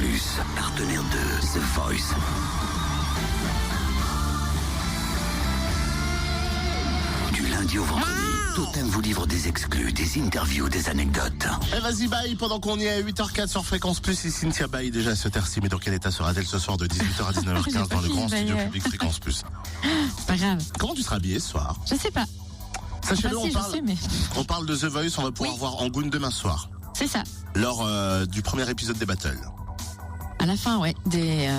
Plus, partenaire de The Voice. Du lundi au vendredi, Totem vous livre des exclus, des interviews, des anecdotes. Et vas-y, bye, pendant qu'on y est à 8h04 sur Fréquence Plus, et Cynthia Baye déjà à ce terci, mais dans quel état sera-t-elle ce soir de 18h à 19h15 dans le grand studio public Fréquence Plus? C'est pas grave. Comment tu seras habillée ce soir? Je sais pas. Sachez-le, Enfin, on parle de The Voice, on va pouvoir voir Angoune demain soir. C'est ça. Lors du premier épisode des Battles. À la fin, ouais.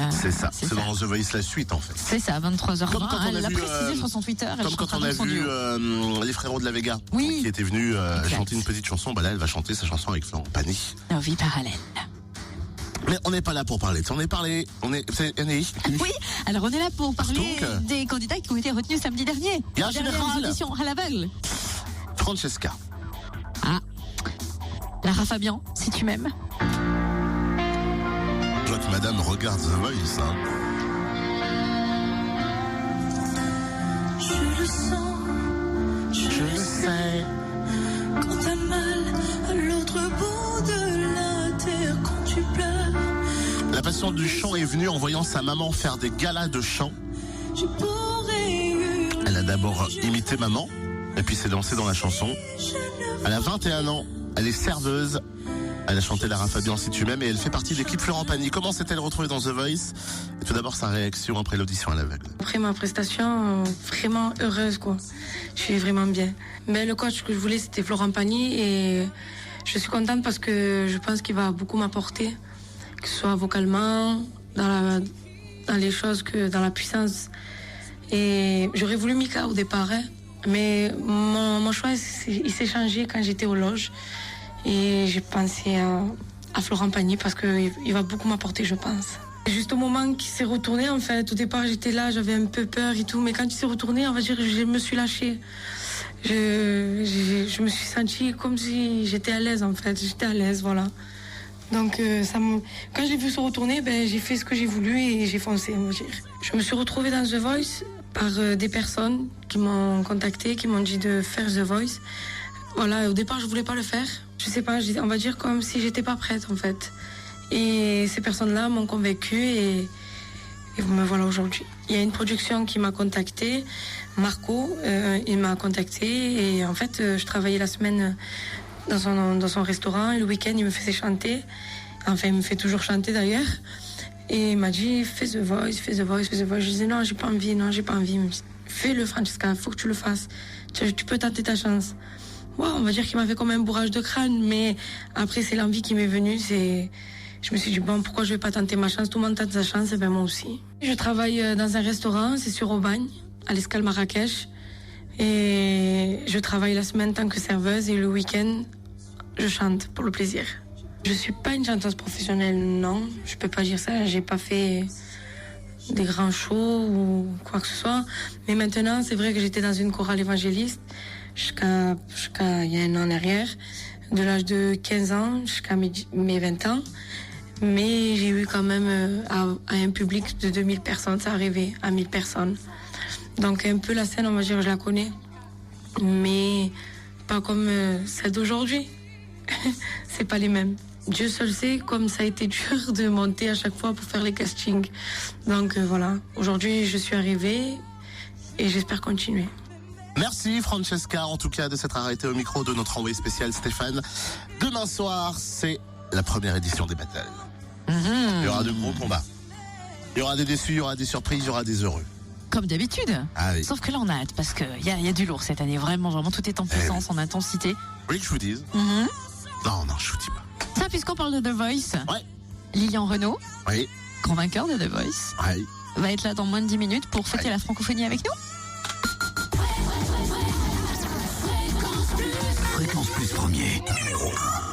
C'est ça. C'est dans The Voice la suite, en fait. C'est ça, 23h20. Comme quand on a elle l'a vu, précisé sur son Twitter. Comme quand on a vu les frérots de la Vega, oui, qui étaient venus chanter une petite chanson. Bah là, elle va chanter sa chanson avec Florent Pagny. Nos vies parallèles. Mais on n'est pas là pour parler. Oui, alors on est là pour parler des candidats qui ont été retenus samedi dernier. Il y a un général. Audition à l'aveugle. Francesca. Ah. Lara Fabian, si tu m'aimes. Je vois que madame regarde The Voice, hein. Je le sens, je le sais. Quand t'as mal à l'autre bout de la terre, quand tu pleures. La passion du chant est venue en voyant sa maman faire des galas de chant. Elle a d'abord imité maman, et puis s'est lancée dans la chanson. Elle a 21 ans, elle est serveuse. Elle a chanté Lara Fabian, si tu m'aimes, et elle fait partie de l'équipe Florent Pagny. Comment s'est-elle retrouvée dans The Voice? Et tout d'abord, sa réaction après l'audition à l'aveugle. Après ma prestation, vraiment heureuse, quoi. Je suis vraiment bien. Mais le coach que je voulais, c'était Florent Pagny, et je suis contente parce que je pense qu'il va beaucoup m'apporter, que ce soit vocalement, dans les choses, que dans la puissance. Et j'aurais voulu Mika au départ, hein, mais mon choix, il s'est changé quand j'étais aux loges. Et j'ai pensé à Florent Pagny parce qu'il va beaucoup m'apporter, je pense. Juste au moment qu'il s'est retourné, en fait, au départ j'étais là, j'avais un peu peur et tout, mais quand il s'est retourné, on va dire, je me suis lâchée. Je me suis sentie comme si j'étais à l'aise, en fait, j'étais à l'aise, voilà. Donc quand j'ai vu se retourner, j'ai fait ce que j'ai voulu et j'ai foncé, on va dire. Je me suis retrouvée dans The Voice par des personnes qui m'ont contactée, qui m'ont dit de faire The Voice. Voilà, au départ je voulais pas le faire. Je sais pas, on va dire comme si j'étais pas prête en fait. Et ces personnes-là m'ont convaincue et me voilà aujourd'hui. Il y a une production qui m'a contactée, Marco, il m'a contactée et en fait je travaillais la semaine dans son restaurant et le week-end il me faisait chanter. Enfin il me fait toujours chanter d'ailleurs. Et il m'a dit fais The Voice, fais The Voice, fais The Voice. Je disais non j'ai pas envie. Il me dit fais-le Francesca, faut que tu le fasses. Tu peux tenter ta chance. Wow, on va dire qu'il m'a fait comme un bourrage de crâne, mais après c'est l'envie qui m'est venue, je me suis dit bon pourquoi je vais pas tenter ma chance, tout le monde tente sa chance, et ben moi aussi. Je travaille dans un restaurant, c'est sur Aubagne, à l'Escale Marrakech, et je travaille la semaine tant que serveuse et le week-end je chante pour le plaisir. Je suis pas une chanteuse professionnelle, non, je peux pas dire ça, j'ai pas fait des grands shows ou quoi que ce soit, mais maintenant c'est vrai que j'étais dans une chorale évangéliste jusqu'à il y a un an en arrière, de l'âge de 15 ans jusqu'à mes 20 ans. Mais j'ai eu quand même à un public de 2000 personnes, ça arrivait à 1000 personnes. Donc un peu la scène, on va dire, je la connais. Mais pas comme celle d'aujourd'hui. C'est pas les mêmes. Dieu seul sait comme ça a été dur de monter à chaque fois pour faire les castings. Donc voilà, aujourd'hui je suis arrivée et j'espère continuer. Merci Francesca, en tout cas, de s'être arrêtée au micro de notre envoyé spécial Stéphane. Demain soir, c'est la première édition des Battles. Il y aura de gros combats. Il y aura des déçus, il y aura des surprises, il y aura des heureux. Comme d'habitude. Ah oui. Sauf que là on a hâte parce qu'il y a du lourd cette année. Vraiment, tout est en puissance, en intensité. Vous voulez que je vous dise Non, je vous dis pas. Ça, puisqu'on parle de The Voice. Ouais. Lilian Renaud, Oui. grand vainqueur de The Voice, va être là dans moins de 10 minutes pour fêter la francophonie avec nous. Fréquence Plus premier, numéro 1.